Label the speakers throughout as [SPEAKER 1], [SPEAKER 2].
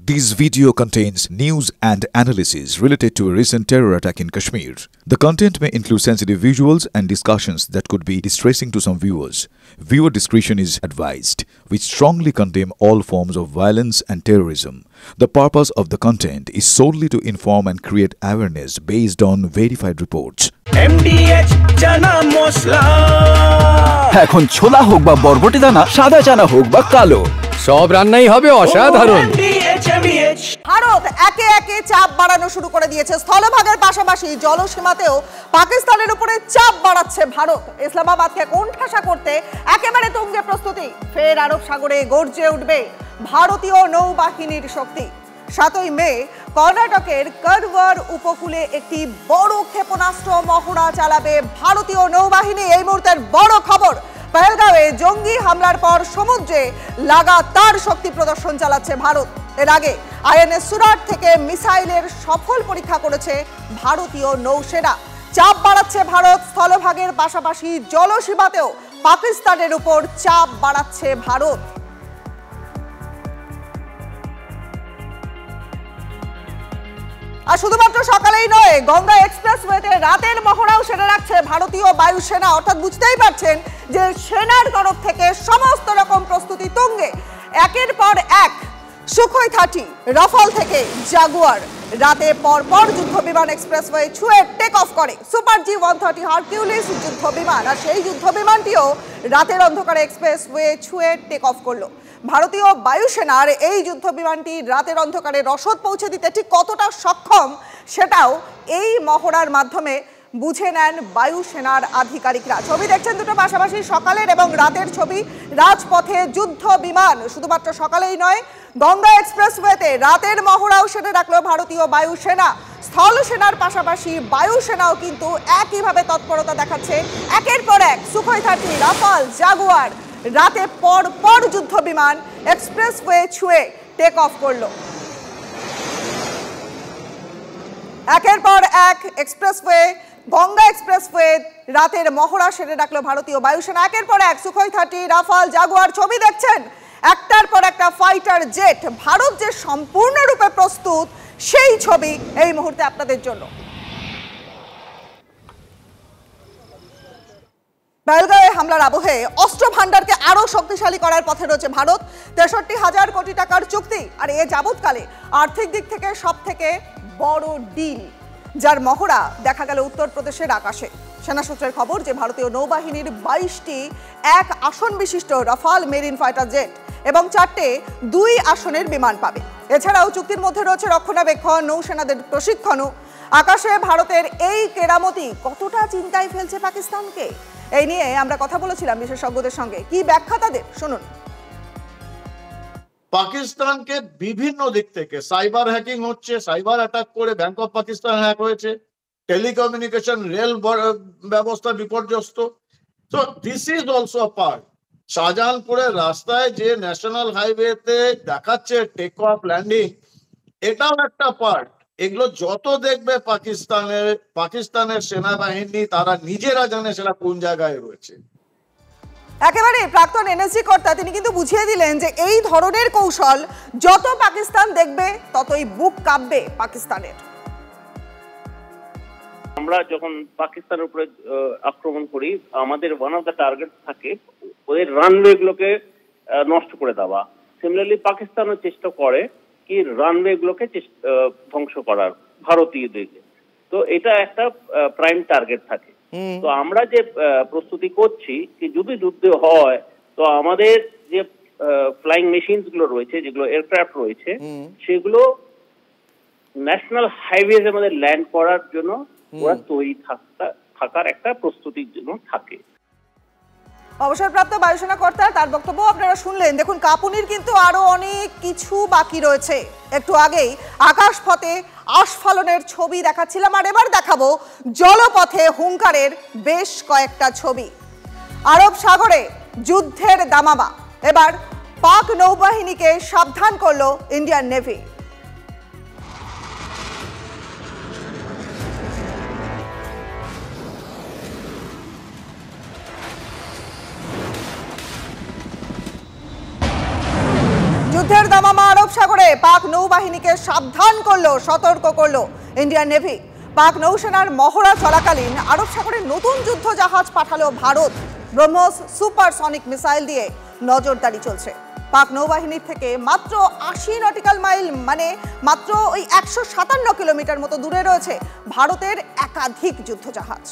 [SPEAKER 1] This video contains news and analysis related to a recent terror attack in Kashmir. The content may include sensitive visuals and discussions that could be distressing to some viewers. Viewer discretion is advised. We strongly condemn all forms of violence and terrorism. The purpose of the content is solely to inform and create awareness based on verified reports.
[SPEAKER 2] MDH chana masala
[SPEAKER 3] এখন ছোলা হোক বা বরবটি দানা, সাদা চানা হোক বা কালো, সব রান্নাই হবে অসাধারণ।
[SPEAKER 4] ভারত একে একে চাপ বাড়ানো শুরু করে দিয়েছে। স্থলভাগের পাশাপাশি জলসীমাতেও পাকিস্তানের উপরে চাপ বাড়াচ্ছে ভারত। ইসলামাবাদকে কোণঠাসা করতে একেবারে তুঙ্গে প্রস্তুতি। ফের আরব সাগরে গর্জে উঠবে ভারতীয় নৌবাহিনীর শক্তি। 7ই মে কর্ণাটকের করওয়ার উপকূলে একটি বড় ক্ষেপণাস্ত্র মহড়া চালাবে ভারতীয় নৌবাহিনী। এই মুহূর্তের বড় খবর, পহেলগাঁওয়ে জঙ্গি হামলার পর সমুদ্রে লাগাতার শক্তি প্রদর্শন চালাচ্ছে ভারত। এর আগে আইএনএস সুরাট থেকে মিসাইলের সফল পরীক্ষা করেছে ভারতীয় নৌসেনা। চাপ বাড়াচ্ছে ভারত। স্থলভাগের পাশাপাশি জলসীমাতেও পাকিস্তানের উপর চাপ বাড়াচ্ছে ভারত। আর শুধুমাত্র সকালেই নয়, গঙ্গা এক্সপ্রেসওয়েতে রাতের মহড়াও সেরে রাখছে ভারতীয় বায়ুসেনা। অর্থাৎ বুঝতেই পারছেন যে সেনার তরফ থেকে সমস্ত রকম প্রস্তুতি তুঙ্গে। একের পর এক সুখোই 30, রাফাল থেকে জাগুয়ার রাতে পরপর যুদ্ধ বিমান এক্সপ্রেসওয়ে ছুঁয়ে টেক অফ করে। সুপার জি-130 হারকিউলিস যুদ্ধ বিমান, আর সেই যুদ্ধ বিমানটিও রাতের অন্ধকারে এক্সপ্রেসওয়ে ছুঁয়ে টেক অফ করলো। ভারতীয় বায়ুসেনার এই যুদ্ধ বিমানটি রাতের অন্ধকারে রসদ পৌঁছে দিতে ঠিক কতটা সক্ষম সেটাও এই মহড়ার মাধ্যমে বুঝে নেন বায়ুসেনার আধিকারিকরা। ছবি দেখছেন দুটো পাশাপাশি, সকালের এবং রাতের ছবি। রাজপথে যুদ্ধ বিমান, শুধুমাত্র সকালেই নয়, গঙ্গা এক্সপ্রেসওয়েতে রাতের মহড়াও সেরে রাখলো ভারতীয় বায়ুসেনা। স্থল সেনার পাশাপাশি বায়ুসেনাও কিন্তু একইভাবে তৎপরতা দেখাচ্ছে। একের পর এক সুখোই 30, রাফাল, জাগুয়ার রাতে পর যুদ্ধ বিমান এক্সপ্রেসওয়ে ছুঁয়ে টেক অফ করলো। একের পর এক এক্সপ্রেসওয়ে, গঙ্গা এক্সপ্রেসওয়ে রাতের মহড়া সেরে রাখলো ভারতীয় বায়ুসেনা। একের পর এক সুখোই 30, রাফাল, জাগুয়ার ছবি দেখছেন। একটার পর একটা ফাইটার জেট। ভারত যে সম্পূর্ণরূপে প্রস্তুত সেই ছবি এই মুহূর্তে আপনাদের জন্য। পহেলগাঁওয়ে হামলার আবহে অস্ত্র ভান্ডারকে আরো শক্তিশালী করার পথে রয়েছে ভারত। 63,000 কোটি টাকার চুক্তি, আর এ যাবৎকালে আর্থিক দিক থেকে সব থেকে বড় ডিল, যার মহড়া দেখা গেল উত্তরপ্রদেশের আকাশে। সেনা সূত্রের খবর যে ভারতীয় নৌবাহিনীর 22টি 1 আসন বিশিষ্ট রাফাল মেরিন ফাইটার জেট এবং 4টে 2 আসনের বিমান পাবে। এছাড়াও চুক্তির মধ্যে রয়েছে রক্ষণাবেক্ষণ, নৌসেনাদের প্রশিক্ষণও। আকাশে ভারতের এই কেরামতি কতটা চিন্তায় ফেলছে পাকিস্তানকে, এই নিয়ে আমরা কথা বলেছিলাম বিশেষজ্ঞদের সঙ্গে। কি ব্যাখ্যা তাদের, শুনুন।
[SPEAKER 5] পাকিস্তানকে বিভিন্ন দিক থেকে সাইবার হ্যাকিং হচ্ছে, সাইবার অ্যাটাক করে ব্যাংক অফ পাকিস্তান হ্যাক হয়েছে, টেলিকমিউনিকেশন রেল ব্যবস্থা বিপর্যস্ত। তো this is also a part. শাহজাহানপুরের রাস্তায় যে ন্যাশনাল হাইওয়েতে দেখাচ্ছে টেক অফ ল্যান্ডিং, এটাও একটা পার্ট। এগুলো যত দেখবে পাকিস্তানের সেনাবাহিনী, তারা নিজেরা জানে সেটা কোন জায়গায় রয়েছে।
[SPEAKER 4] একেবারে প্রাক্তন এনএসজি কর্তা তিনি কিন্তু বুঝিয়ে দিলেন যে এই ধরনের কৌশল যত পাকিস্তান দেখবে ততই বুক কাঁপবে পাকিস্তানের।
[SPEAKER 6] আমরা যখন পাকিস্তানের উপরে আক্রমণ করি, আমাদের ওয়ান অফ দ্য টার্গেট থাকে ওদের রানওয়ে গুলোকে নষ্ট করে দেওয়া। সিমিলারলি পাকিস্তানও চেষ্টা করে কি রানওয়ে গুলোকে ধ্বংস করার ভারতীয়দেরকে। তো এটা একটা প্রাইম টার্গেট থাকে। তো আমরা যে প্রস্তুতি করছি কি যদি যুদ্ধ হয় তো আমাদের যে ফ্লাইং মেশিনস গুলো রয়েছে, যেগুলো এয়ারক্রাফট রয়েছে, সেগুলো ন্যাশনাল হাইওয়েজ এর মধ্যে ল্যান্ড করার জন্য ওরা তৈরি থাকার একটা প্রস্তুতির জন্য থাকে।
[SPEAKER 4] অবসরপ্রাপ্ত বায়ুসেনা কর্তা তার বক্তব্য আপনারা শুনলেন। দেখুন, কাঁপুনির কিন্তু আরো অনেক কিছু বাকি রয়েছে। একটু আগেই আকাশপথে আস্ফালনের ছবি দেখাচ্ছিলাম, আর এবার দেখাবো জলপথে হুঙ্কারের বেশ কয়েকটা ছবি। আরব সাগরে যুদ্ধের দামামা। এবার পাক নৌবাহিনীকে সাবধান করলো ইন্ডিয়ান নেভি। যুদ্ধের দামামা আরব সাগরে পাক নৌবাহিনীকে সাবধান করলো, সতর্ক করলো ইন্ডিয়ান নেভি। পাক নৌসেনার মহড়া চলাকালীন আরব সাগরে নতুন যুদ্ধ জাহাজ পাঠালো ভারত। ব্রহ্মস সুপারসনিক মিসাইল দিয়ে নজরদারি চলছে। পাক নৌবাহিনীর থেকে মাত্র 80 নটিক্যাল মাইল মানে মাত্র ওই 157 কিলোমিটার মতো দূরে রয়েছে ভারতের একাধিক যুদ্ধ জাহাজ।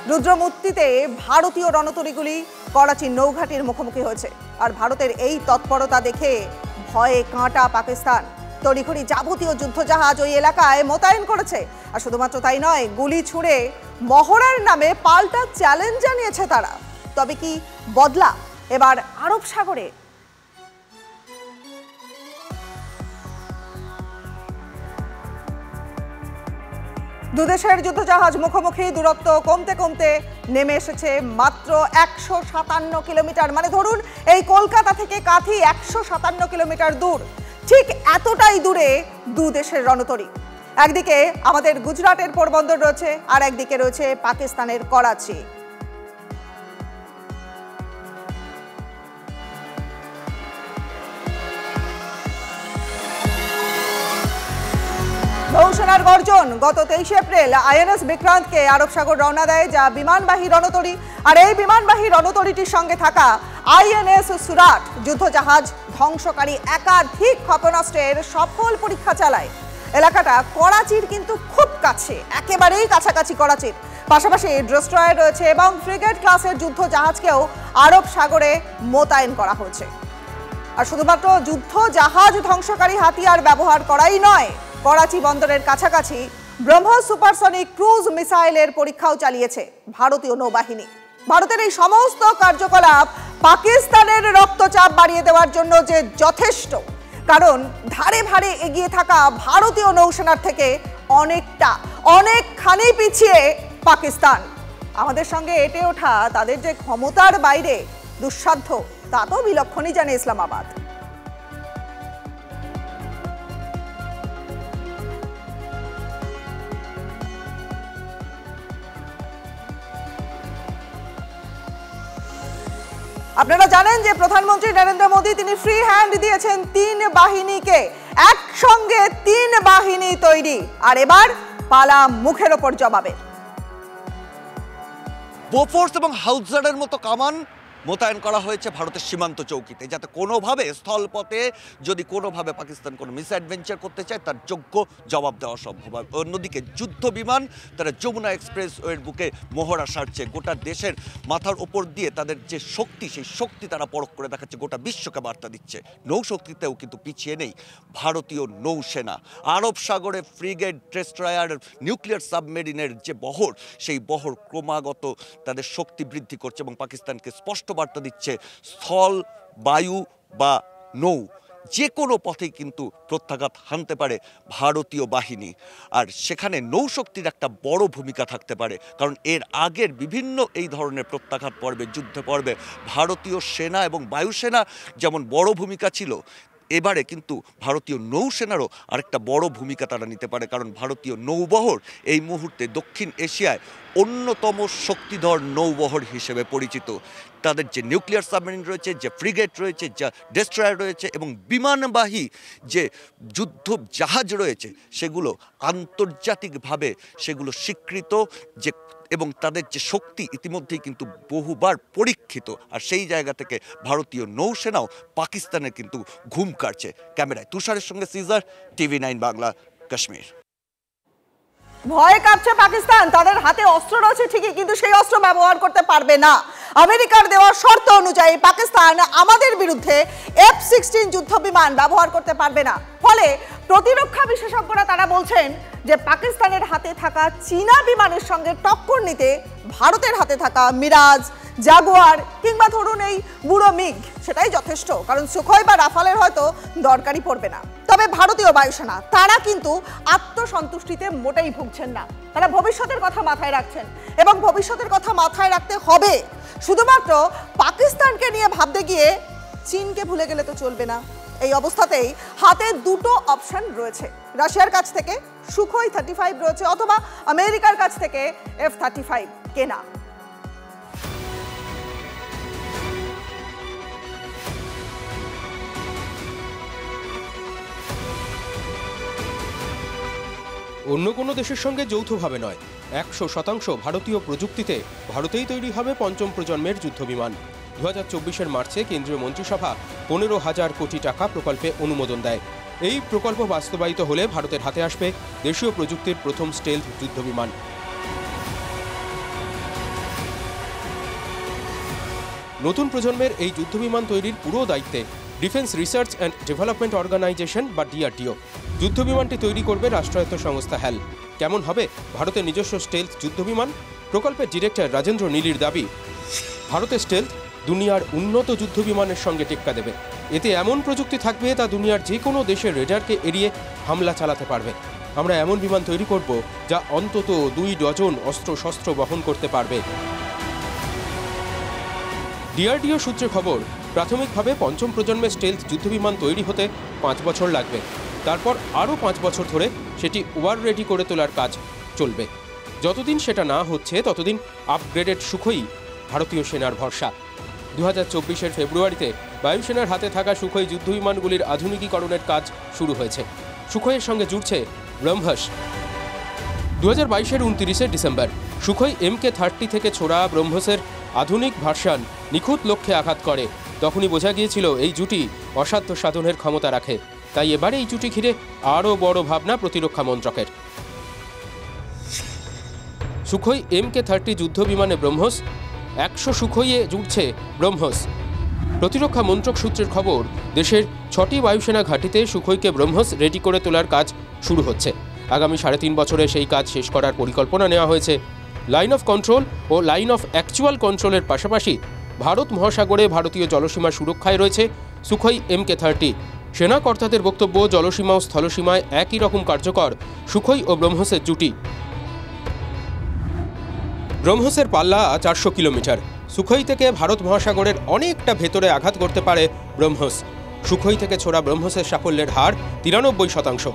[SPEAKER 4] রুদ্রমূর্তিতে ভারতীয় রণতরীগুলি করাচির নৌঘাটির মুখোমুখি হয়েছে। আর ভারতের এই তৎপরতা দেখে ভয়ে কাঁটা পাকিস্তান। তড়িঘড়ি যাবতীয় যুদ্ধজাহাজ ওই এলাকায় মোতায়েন করেছে। আর শুধুমাত্র তাই নয়, গুলি ছুঁড়ে মহড়ার নামে পাল্টা চ্যালেঞ্জ জানিয়েছে তারা। তবে কি বদলা এবার আরব সাগরে? দুদেশের যুদ্ধজাহাজ মুখোমুখি, দূরত্ব কমতে কমতে নেমে এসেছে মাত্র 157 কিলোমিটার। মানে ধরুন এই কলকাতা থেকে কাঁথি 157 কিলোমিটার দূর। ঠিক এতটাই দূরে দু দেশের রণতরী। একদিকে আমাদের গুজরাটের পোরবন্দর রয়েছে, আর একদিকে রয়েছে পাকিস্তানের করাচি। নৌসেনার গর্জন। গত 23 এপ্রিল আইএনএস বিক্রান্তকে আরব সাগর রওনা দেয়, যা বিমানবাহী রণতরী। আর এই বিমানবাহী রণতরীটির সঙ্গে থাকা আইএনএস সুরাট যুদ্ধজাহাজ ধ্বংসকারী একাধিক ক্ষেপণাস্ত্রের সফল পরীক্ষা চালায়। এলাকাটা করাচির কিন্তু খুব কাছে, একেবারেই কাছাকাছি করাচির। পাশাপাশি ডেস্ট্রয়ার রয়েছে এবং ফ্রিগেট ক্লাসের যুদ্ধজাহাজকেও আরব সাগরে মোতায়েন করা হয়েছে। আর শুধুমাত্র যুদ্ধ জাহাজ ধ্বংসকারী হাতিয়ার ব্যবহার করাই নয়, করাচি বন্দরের কাছাকাছি ব্রহ্মস সুপারসনিক ক্রুজ মিসাইলের পরীক্ষাও চালিয়েছে ভারতীয় নৌবাহিনী। ভারতের এই সমস্ত কার্যকলাপ পাকিস্তানের রক্তচাপ বাড়িয়ে দেওয়ার জন্য যে যথেষ্ট, কারণ ধারে ভারে এগিয়ে থাকা ভারতীয় নৌসেনার থেকে অনেকখানি পিছিয়ে পাকিস্তান। আমাদের সঙ্গে এটে ওঠা তাদের যে ক্ষমতার বাইরে দুঃসাধ্য, তা তো বিলক্ষণই জানে ইসলামাবাদ। আপনারা জানেন যে প্রধানমন্ত্রী নরেন্দ্র মোদী তিনি ফ্রি হ্যান্ড দিয়েছেন 3 বাহিনীকে, একসঙ্গে 3 বাহিনী তৈরি। আর এবার পালা মুখের ওপর জবাবে।
[SPEAKER 7] বোফোর্স এবং হাউজারের মতো কামান মোতায়েন করা হয়েছে ভারতের সীমান্ত চৌকিতে, যাতে কোনোভাবে স্থলপথে যদি কোনোভাবে পাকিস্তান কোনো মিস অ্যাডভেঞ্চার করতে চায় তার যোগ্য জবাব দেওয়া সম্ভব হয়। অন্যদিকে যুদ্ধ বিমান তারা যমুনা এক্সপ্রেসওয়ের বুকে মহড়া সারছে। গোটা দেশের মাথার ওপর দিয়ে তাদের যে শক্তি, সেই শক্তি তারা পরখ করে দেখাচ্ছে, গোটা বিশ্বকে বার্তা দিচ্ছে। নৌশক্তিতেও কিন্তু পিছিয়ে নেই ভারতীয় নৌসেনা। আরব সাগরে ফ্রিগেট, ডেস্ট্রয়ার, নিউক্লিয়ার সাবমেরিনের যে বহর, সেই বহর ক্রমাগত তাদের শক্তি বৃদ্ধি করছে এবং পাকিস্তানকে স্পষ্ট বার্তা দিচ্ছে স্থল, বায়ু বা নৌ যে কোনো পথেই কিন্তু প্রত্যাঘাত হানতে পারে ভারতীয় বাহিনী। আর সেখানে নৌশক্তির একটা বড় ভূমিকা থাকতে পারে, কারণ এর আগের বিভিন্ন এই ধরনের প্রত্যাঘাত পর্বে, যুদ্ধ পর্বে ভারতীয় সেনা এবং বায়ুসেনা যেমন বড় ভূমিকা ছিল, এবারে কিন্তু ভারতীয় নৌসেনারও আরেকটা বড় ভূমিকা তারা নিতে পারে। কারণ ভারতীয় নৌবহর এই মুহূর্তে দক্ষিণ এশিয়ায় অন্যতম শক্তিধর নৌবহর হিসেবে পরিচিত। তাদের যে নিউক্লিয়ার সাবমেরিন রয়েছে, যে ফ্রিগেট রয়েছে, যা ডেস্ট্রয়ার রয়েছে এবং বিমানবাহী যে যুদ্ধ জাহাজ রয়েছে, সেগুলো আন্তর্জাতিকভাবে সেগুলো স্বীকৃত যে এবং তাদের যে শক্তি ইতিমধ্যেই কিন্তু বহুবার পরীক্ষিত। আর সেই জায়গা থেকে ভারতীয় নৌসেনাও পাকিস্তানের কিন্তু ঘুম কাটছে। ক্যামেরায় তুষারের সঙ্গে সিজার, TV9 বাংলা, কাশ্মীর।
[SPEAKER 4] ভয় কাঁপছে পাকিস্তান। তাদের হাতে অস্ত্র রয়েছে ঠিকই, কিন্তু সেই অস্ত্র ব্যবহার করতে পারবে না। আমেরিকার দেওয়া শর্ত অনুযায়ী পাকিস্তান আমাদের বিরুদ্ধে F-16 যুদ্ধ বিমান ব্যবহার করতে পারবে না। ফলে প্রতিরক্ষা বিশেষজ্ঞরা তারা বলছেন যে পাকিস্তানের হাতে থাকা চীনা বিমানের সঙ্গে টক্কর নিতে ভারতের হাতে থাকা মিরাজ, জাগুয়ার কিংবা ধরুন এই বুড়ো মিগ সেটাই যথেষ্ট, কারণ সুখোই বা রাফালের হয়তো দরকারই পড়বে না। তবে ভারতীয় বায়ুসেনা তারা কিন্তু আত্মসন্তুষ্টিতে মোটেই ভুগছেন না। তারা ভবিষ্যতের কথা মাথায় রাখছেন এবং ভবিষ্যতের কথা মাথায় রাখতে হবে। শুধুমাত্র পাকিস্তানকে নিয়ে ভাবতে গিয়ে চীনকে ভুলে গেলে তো চলবে না। এই অবস্থাতেই হাতে দুটো অপশন রয়েছে, রাশিয়ার কাছ থেকে সুখোই 35 রয়েছে অথবা আমেরিকার কাছ থেকে F-35 কেনা।
[SPEAKER 8] অন্য কোনো দেশের সঙ্গে যৌথভাবে নয়, 100% ভারতীয় প্রযুক্তিতে ভারতেই তৈরি হবে পঞ্চম প্রজন্মের যুদ্ধবিমান। 2024 মার্চে কেন্দ্রীয় মন্ত্রিসভা 15,000 কোটি টাকা প্রকল্পে অনুমোদন দেয়। এই প্রকল্প বাস্তবায়িত হলে ভারতের হাতে আসবে দেশীয় প্রযুক্তির প্রথম স্টেলথ যুদ্ধবিমান। নতুন প্রজন্মের এই যুদ্ধবিমান তৈরির পুরো দায়িত্বে defence research and development organisation বা DRDO। যুদ্ধবিমানটি তৈরি করবে রাষ্ট্রায়ত্ত সংস্থা HAL। কেমন হবে ভারতের নিজস্ব স্টেলথ যুদ্ধবিমান? প্রকল্পের ডিরেক্টর রাজেন্দ্র নীলির দাবি, ভারতের স্টেলথ দুনিয়ার উন্নত যুদ্ধবিমানের সঙ্গে টেক্কা দেবে। এতে এমন প্রযুক্তি থাকবে তা দুনিয়ার যে কোনো দেশের রেডারকে এড়িয়ে হামলা চালাতে পারবে। আমরা এমন বিমান তৈরি করব যা অন্তত 2 ডজন অস্ত্রশস্ত্র বহন করতে পারবে। DRDO সূত্রে খবর, প্রাথমিকভাবে পঞ্চম প্রজন্মের স্টেলথ যুদ্ধবিমান তৈরি হতে 5 বছর লাগবে। তারপর আরও 5 বছর ধরে সেটি ওয়ার রেডি করে তোলার কাজ চলবে। যতদিন সেটা না হচ্ছে ততদিন আপগ্রেডেড সুখোই ভারতীয় সেনার ভরসা। 2024 ফেব্রুয়ারিতে বায়ুসেনার হাতে থাকা সুখোই যুদ্ধবিমানগুলির আধুনিকীকরণের কাজ শুরু হয়েছে। সুখোইয়ের সঙ্গে জুড়ছে ব্রহ্মস। 2022 29 ডিসেম্বর সুখোই MK-30 থেকে ছোড়া ব্রহ্মসের আধুনিক ভার্সন নিখুঁত লক্ষ্যে আঘাত করে। তখনই বোঝা গিয়েছিল এই জুটি অসাধ্য সাধনের ক্ষমতা রাখে। তাই এবারে এই জুটি ঘিরে আরও বড় ভাবনা প্রতিরক্ষা মন্ত্রকের। সুখোই MK-30 যুদ্ধবিমানে ব্রহ্মস, 100 সুখোইয়ে জুটছে ব্রহ্মস। প্রতিরক্ষা মন্ত্রক সূত্রের খবর, দেশের 6টি বায়ুসেনা ঘাঁটিতে সুখোইকে ব্রহ্মস রেডি করে তোলার কাজ শুরু হচ্ছে। আগামী 3.5 বছরে সেই কাজ শেষ করার পরিকল্পনা নেওয়া হয়েছে। লাইন অফ কন্ট্রোল ও লাইন অফ অ্যাকচুয়াল কন্ট্রোলের পাশাপাশি ভারত মহাসাগরে ভারতীয় জলসীমা সুরক্ষায় রয়েছে সুখোই MK-30। সেনা কর্তাদের বক্তব্য, জলসীমা ও স্থলসীমায় একই রকম কার্যকর সুখোই ও ব্রহ্মসের জুটি। ব্রহ্মসের পাল্লা 400 কিলোমিটার। সুখোই থেকে ভারত মহাসাগরের অনেকটা ভেতরে আঘাত করতে পারে ব্রহ্মস। সুখোই থেকে ছোড়া ব্রহ্মসের সাফল্যের হার 93%।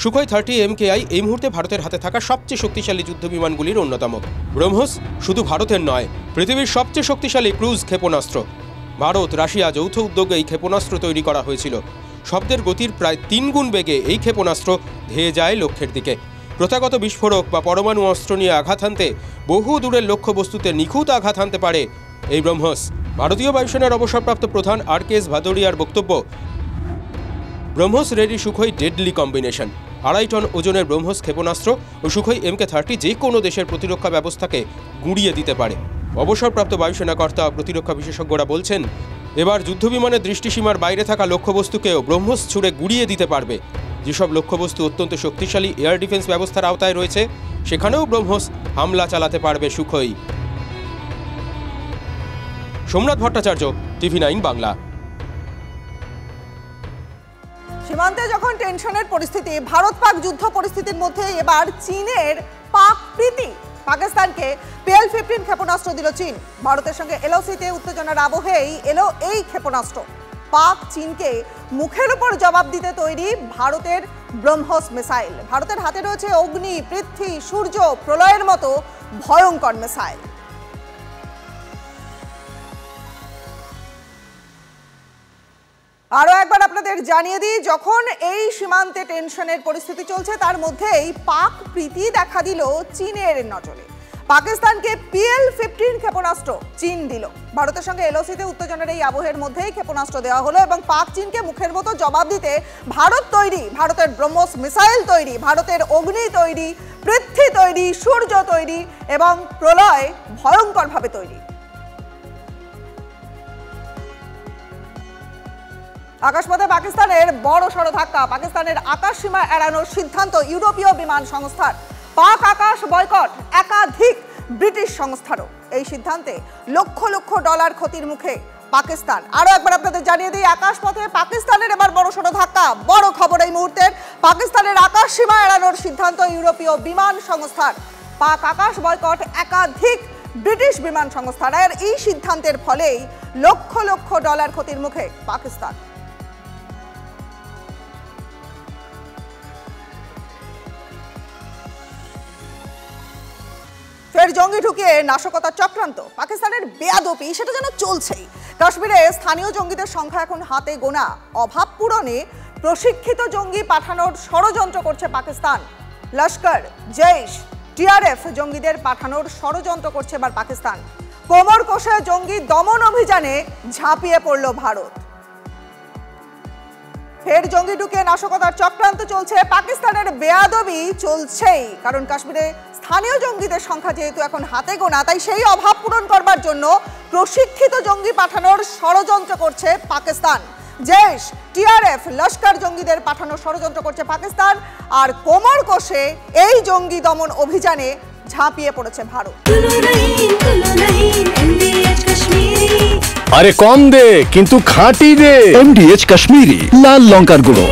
[SPEAKER 8] সুখোই 30 MKI এই মুহূর্তে ভারতের হাতে থাকা সবচেয়ে শক্তিশালী যুদ্ধবিমানগুলির অন্যতম। ব্রহ্মস শুধু ভারতের নয়, পৃথিবীর সবচেয়ে শক্তিশালী ক্রুজ ক্ষেপণাস্ত্র। ভারত রাশিয়া যৌথ উদ্যোগে এই ক্ষেপণাস্ত্র তৈরি করা হয়েছিল। শব্দের গতির প্রায় 3 গুণ বেগে এই ক্ষেপণাস্ত্র ধেয়ে যায় লক্ষ্যের দিকে। প্রথাগত বিস্ফোরক বা পরমাণু অস্ত্র নিয়ে আঘাত হানতে বহু দূরের লক্ষ্যবস্তুতে নিখুঁত আঘাত হানতে পারে এই ব্রহ্মস। ভারতীয় বায়ুসেনার অবসরপ্রাপ্ত প্রধান RKS ভাদোরিয়ার বক্তব্য, BrahMos ready Sukhoi deadly combination. 2.5 ton ওজনের ব্রহ্মস ক্ষেপণাস্ত্র ও সুখোই MK-30 যে কোনো দেশের প্রতিরক্ষা ব্যবস্থাকে গুঁড়িয়ে দিতে পারে। অবসরপ্রাপ্ত বায়ুসেনা কর্তা ও প্রতিরক্ষা বিশেষজ্ঞরা বলছেন, এবার যুদ্ধবিমানের দৃষ্টিসীমার বাইরে থাকা লক্ষ্যবস্তুকেও ব্রহ্মস ছুড়ে গুঁড়িয়ে দিতে পারবে। যেসব লক্ষ্যবস্তু অত্যন্ত শক্তিশালী এয়ার ডিফেন্স ব্যবস্থার আওতায় রয়েছে সেখানেও ব্রহ্মস হামলা চালাতে পারবে সুখোই। সোমনাথ ভট্টাচার্য, TV9 বাংলা।
[SPEAKER 4] সীমান্তে যখন টেনশনের পরিস্থিতি, ভারত পাক যুদ্ধ পরিস্থিতির মধ্যে এবার চীনের পাক প্রীতি। পাকিস্তানকে PL-15 ক্ষেপণাস্ত্র দিল চীন। ভারতের সঙ্গে LOC-তে উত্তেজনার আবহেই এলো এই ক্ষেপণাস্ত্র। পাক চীনকে মুখের উপর জবাব দিতে তৈরি ভারতের ব্রহ্মস মিসাইল। ভারতের হাতে রয়েছে অগ্নি, পৃথ্বী, সূর্য, প্রলয়ের মতো ভয়ঙ্কর মিসাইল। আরো একবার আপনাদের জানিয়ে দিই, যখন এই সীমান্তে টেনশনের পরিস্থিতি চলছে তার মধ্যেই পাক প্রীতি দেখা দিল চীনের নজরে। পাকিস্তানকে PL-15 ক্ষেপণাস্ত্র চীন দিল। ভারতের সঙ্গে LOC-তে উত্তেজনার এই আবহের মধ্যেই ক্ষেপণাস্ত্র দেওয়া হলো এবং পাক চীনকে মুখের মতো জবাব দিতে ভারত তৈরি। ভারতের ব্রহ্মস মিসাইল তৈরি, ভারতের অগ্নি তৈরি, পৃথ্বী তৈরি, সূর্য তৈরি এবং প্রলয় ভয়ঙ্করভাবে তৈরি। আকাশপথে পাকিস্তানের বড় সড় ধাক্কা। পাকিস্তানের আকাশ সীমা এড়ানোর সিদ্ধান্ত ইউরোপীয় বিমান সংস্থার। পাক আকাশ বয়কট একাধিক ব্রিটিশ সংস্থারও। এই সিদ্ধান্তে লক্ষ লক্ষ ডলার ক্ষতির মুখে পাকিস্তান। আরো একবার আপনাদের জানিয়ে দিই, আকাশপথে পাকিস্তানের এবার বড় সড় ধাক্কা। বড় খবর এই মুহূর্তের, পাকিস্তানের আকাশ সীমা এড়ানোর সিদ্ধান্ত ইউরোপীয় বিমান সংস্থার। পাক আকাশ বয়কট একাধিক ব্রিটিশ বিমান সংস্থার। আর এই সিদ্ধান্তের ফলেই লক্ষ লক্ষ ডলার ক্ষতির মুখে পাকিস্তান। ফের জঙ্গি ঢুকিয়ে নাশকতার চক্রান্ত। পাকিস্তানের বেয়াদপি সেটা যেন চলছেই। কাশ্মীরে স্থানীয় জঙ্গিদের সংখ্যা এখন হাতে গোনা। অভাব পূরণে প্রশিক্ষিত জঙ্গি পাঠানোর ষড়যন্ত্র করছে পাকিস্তান। লস্কর, জৈশ, টিআরএফ জঙ্গিদের পাঠানোর ষড়যন্ত্র করছে এবার পাকিস্তান। কোমর কষে জঙ্গি দমন অভিযানে ঝাঁপিয়ে পড়ল ভারত। ফের জঙ্গি ঢুকে নাশকতার চক্রান্ত চলছে। পাকিস্তানের বেয়াদবি চলছেই, কারণ কাশ্মীরে স্থানীয় জঙ্গিদের সংখ্যা যেহেতু এখন হাতে গোনা, তাই সেই অভাব পূরণ করবার জন্য প্রশিক্ষিত জঙ্গি পাঠানোর ষড়যন্ত্র করছে পাকিস্তান। জৈশ, টিআরএফ, লস্কর জঙ্গিদের পাঠানোর ষড়যন্ত্র করছে পাকিস্তান, আর কোমর কষে এই জঙ্গি দমন অভিযানে ঝাঁপিয়ে পড়েছে ভারত।
[SPEAKER 3] আরে কম দে কিন্তু খাঁটি দে। MDH কাশ্মীরি লাল লঙ্কার গুঁড়ো।